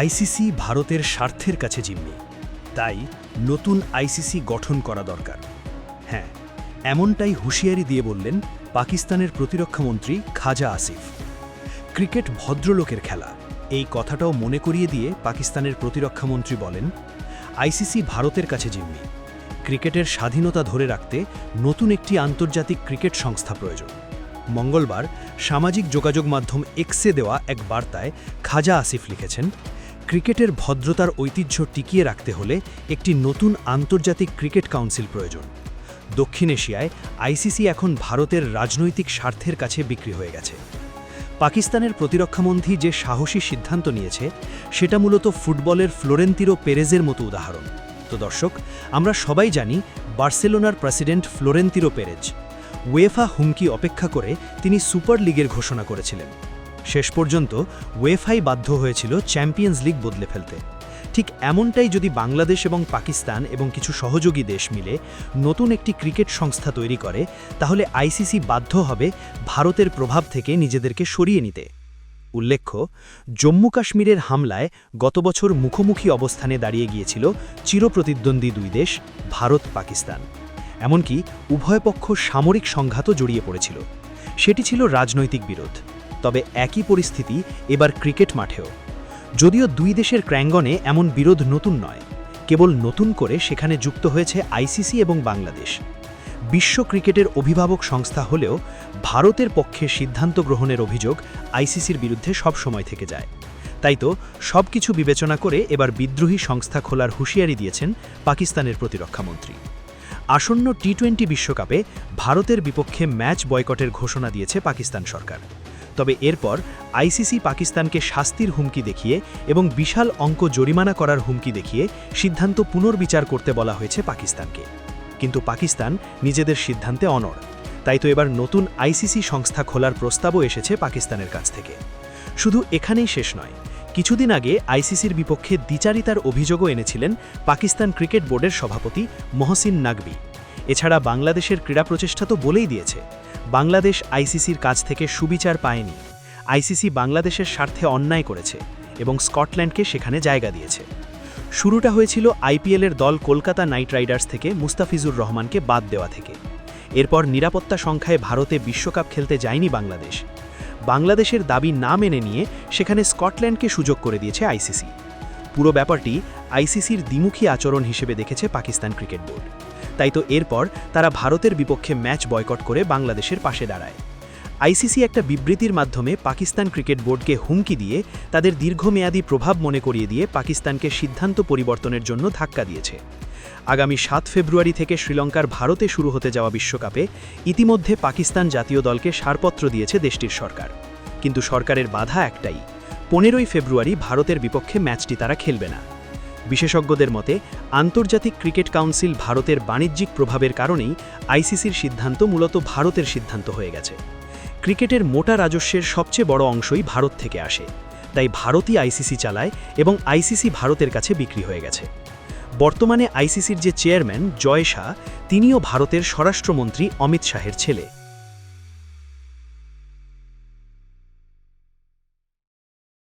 ICC ভারতের স্বার্থের কাছে জিম্মি, তাই নতুন আইসিসি গঠন করা দরকার। হ্যাঁ, এমনটাই হুঁশিয়ারি দিয়ে বললেন পাকিস্তানের প্রতিরক্ষামন্ত্রী খাজা আসিফ। ক্রিকেট ভদ্রলোকের খেলা, এই কথাটাও মনে করিয়ে দিয়ে পাকিস্তানের প্রতিরক্ষামন্ত্রী বলেন, আইসিসি ভারতের কাছে জিম্মি। ক্রিকেটের স্বাধীনতা ধরে রাখতে নতুন একটি আন্তর্জাতিক ক্রিকেট সংস্থা প্রয়োজন। মঙ্গলবার সামাজিক যোগাযোগ মাধ্যম এক্সে দেওয়া এক বার্তায় খাজা আসিফ লিখেছেন, ক্রিকেটের ভদ্রতার ঐতিহ্য টিকিয়ে রাখতে হলে একটি নতুন আন্তর্জাতিক ক্রিকেট কাউন্সিল প্রয়োজন। দক্ষিণ এশিয়ায় আইসিসি এখন ভারতের রাজনৈতিক স্বার্থের কাছে বিক্রি হয়ে গেছে। পাকিস্তানের প্রতিরক্ষামন্ত্রী যে সাহসী সিদ্ধান্ত নিয়েছে, সেটা মূলত ফুটবলের ফ্লোরেন্তিনো পেরেজের মতো উদাহরণ। তো দর্শক, আমরা সবাই জানি বার্সেলোনার প্রেসিডেন্ট ফ্লোরেন্তিনো পেরেজ। উয়েফা হুমকি অপেক্ষা করে তিনি সুপার লিগের ঘোষণা করেছিলেন। শেষ পর্যন্ত উয়েফাই বাধ্য হয়েছিল চ্যাম্পিয়ন্স লিগ বদলে ফেলতে। ঠিক এমনটাই যদি বাংলাদেশ এবং পাকিস্তান এবং কিছু সহযোগী দেশ মিলে নতুন একটি ক্রিকেট সংস্থা তৈরি করে, তাহলে আইসিসি বাধ্য হবে ভারতের প্রভাব থেকে নিজেদেরকে সরিয়ে নিতে। উল্লেখ্য, জম্মু কাশ্মীরের হামলায় গত বছর মুখোমুখি অবস্থানে দাঁড়িয়ে গিয়েছিল চিরপ্রতিদ্বন্দ্বী দুই দেশ ভারত পাকিস্তান। এমনকি উভয় পক্ষ সামরিক সংঘাতও জড়িয়ে পড়েছিল। সেটি ছিল রাজনৈতিক বিরোধ। তবে একই পরিস্থিতি এবার ক্রিকেট মাঠেও। যদিও দুই দেশের ক্র্যাঙ্গনে এমন বিরোধ নতুন নয়, কেবল নতুন করে সেখানে যুক্ত হয়েছে আইসিসি এবং বাংলাদেশ। বিশ্ব ক্রিকেটের অভিভাবক সংস্থা হলেও ভারতের পক্ষে সিদ্ধান্ত গ্রহণের অভিযোগ আইসিসির বিরুদ্ধে সব সময় থেকে যায়। তাই তো সব কিছু বিবেচনা করে এবার বিদ্রোহী সংস্থা খোলার হুঁশিয়ারি দিয়েছেন পাকিস্তানের প্রতিরক্ষামন্ত্রী। আসন্ন টি-20 বিশ্বকাপে ভারতের বিপক্ষে ম্যাচ বয়কটের ঘোষণা দিয়েছে পাকিস্তান সরকার। তবে এরপর আইসিসি পাকিস্তানকে শাস্তির হুমকি দেখিয়ে এবং বিশাল অঙ্ক জরিমানা করার হুমকি দেখিয়ে সিদ্ধান্ত পুনর্বিচার করতে বলা হয়েছে পাকিস্তানকে। কিন্তু পাকিস্তান নিজেদের সিদ্ধান্তে অনড়। তাই তো এবার নতুন আইসিসি সংস্থা খোলার প্রস্তাবও এসেছে পাকিস্তানের কাছ থেকে। শুধু এখানেই শেষ নয়, কিছুদিন আগে আইসিসির বিপক্ষে দ্বিচারিতার অভিযোগও এনেছিলেন পাকিস্তান ক্রিকেট বোর্ডের সভাপতি মহসিন নাকভি। এছাড়া বাংলাদেশের ক্রীড়া প্রচেষ্টা তো বলেই দিয়েছে, বাংলাদেশ আইসিসির কাছ থেকে সুবিচার পায়নি। আইসিসি বাংলাদেশের স্বার্থে অন্যায় করেছে এবং স্কটল্যান্ডকে সেখানে জায়গা দিয়েছে। শুরুটা হয়েছিল আইপিএলের দল কলকাতা নাইট রাইডার্স থেকে মুস্তাফিজুর রহমানকে বাদ দেওয়া থেকে। এরপর নিরাপত্তা সংখ্যায় ভারতে বিশ্বকাপ খেলতে যায়নি বাংলাদেশ। বাংলাদেশের দাবি না মেনে নিয়ে সেখানে স্কটল্যান্ডকে সুযোগ করে দিয়েছে আইসিসি। পুরো ব্যাপারটি আইসিসির দ্বিমুখী আচরণ হিসেবে দেখেছে পাকিস্তান ক্রিকেট বোর্ড। তাই তো এরপর তারা ভারতের বিপক্ষে ম্যাচ বয়কট করে বাংলাদেশের পাশে দাঁড়ায়। আইসিসি একটা বিবৃতির মাধ্যমে পাকিস্তান ক্রিকেট বোর্ডকে হুমকি দিয়ে তাদের দীর্ঘমেয়াদী প্রভাব মনে করিয়ে দিয়ে পাকিস্তানকে সিদ্ধান্ত পরিবর্তনের জন্য ধাক্কা দিয়েছে। আগামী 7 ফেব্রুয়ারি থেকে শ্রীলঙ্কার ভারতে শুরু হতে যাওয়া বিশ্বকাপে ইতিমধ্যে পাকিস্তান জাতীয় দলকে ছাড়পত্র দিয়েছে দেশটির সরকার। কিন্তু সরকারের বাধা একটাই, 15 ফেব্রুয়ারি ভারতের বিপক্ষে ম্যাচটি তারা খেলবে না। বিশেষজ্ঞদের মতে আন্তর্জাতিক ক্রিকেট কাউন্সিল ভারতের বাণিজ্যিক প্রভাবের কারণেই আইসিসির সিদ্ধান্ত মূলত ভারতের সিদ্ধান্ত হয়ে গেছে। ক্রিকেটের মোটা রাজস্বের সবচেয়ে বড় অংশই ভারত থেকে আসে, তাই ভারতই আইসিসি চালায় এবং আইসিসি ভারতের কাছে বিক্রি হয়ে গেছে। বর্তমানে আইসিসির যে চেয়ারম্যান জয় শাহ, তিনিও ভারতের স্বরাষ্ট্রমন্ত্রী অমিত শাহের ছেলে।